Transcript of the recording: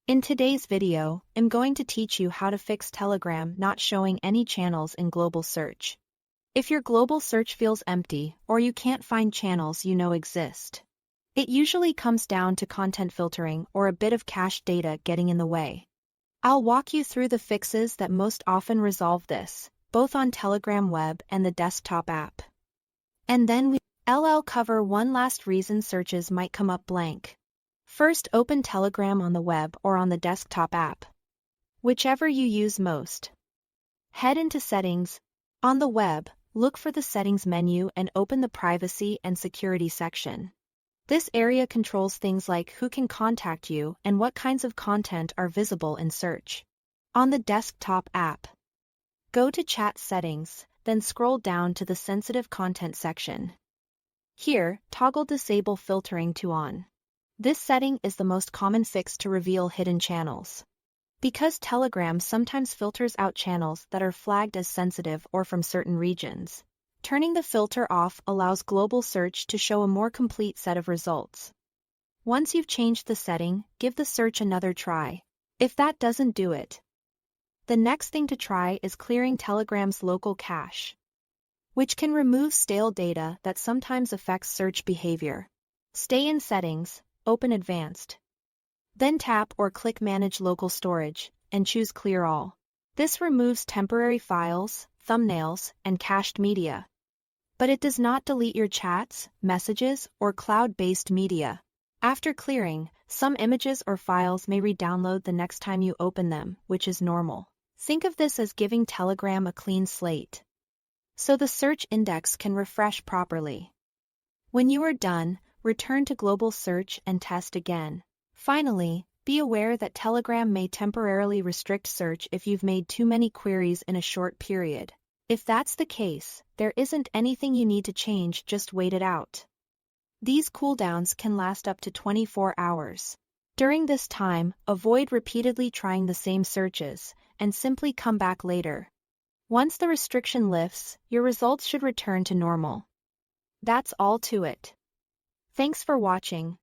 In today's video, I'm going to teach you how to fix Telegram not showing any channels in global search. If your global search feels empty or you can't find channels you know exist, it usually comes down to content filtering or a bit of cached data getting in the way. I'll walk you through the fixes that most often resolve this, both on Telegram web and the desktop app. And then we'll cover one last reason searches might come up blank. First, open Telegram on the web or on the desktop app, whichever you use most. Head into Settings. On the web, look for the Settings menu and open the Privacy and Security section. This area controls things like who can contact you and what kinds of content are visible in search. On the desktop app, go to Chat Settings, then scroll down to the Sensitive Content section. Here, toggle Disable Filtering to On. This setting is the most common fix to reveal hidden channels. Because Telegram sometimes filters out channels that are flagged as sensitive or from certain regions, turning the filter off allows global search to show a more complete set of results. Once you've changed the setting, give the search another try. If that doesn't do it, the next thing to try is clearing Telegram's local cache, which can remove stale data that sometimes affects search behavior. Stay in Settings, open Advanced. Then tap or click Manage Local Storage, and choose Clear All. This removes temporary files, thumbnails, and cached media. But it does not delete your chats, messages, or cloud-based media. After clearing, some images or files may re-download the next time you open them, which is normal. Think of this as giving Telegram a clean slate, so the search index can refresh properly. When you are done, return to global search and test again. Finally, be aware that Telegram may temporarily restrict search if you've made too many queries in a short period. If that's the case, there isn't anything you need to change, just wait it out. These cooldowns can last up to 24 hours. During this time, avoid repeatedly trying the same searches, and simply come back later. Once the restriction lifts, your results should return to normal. That's all to it. Thanks for watching.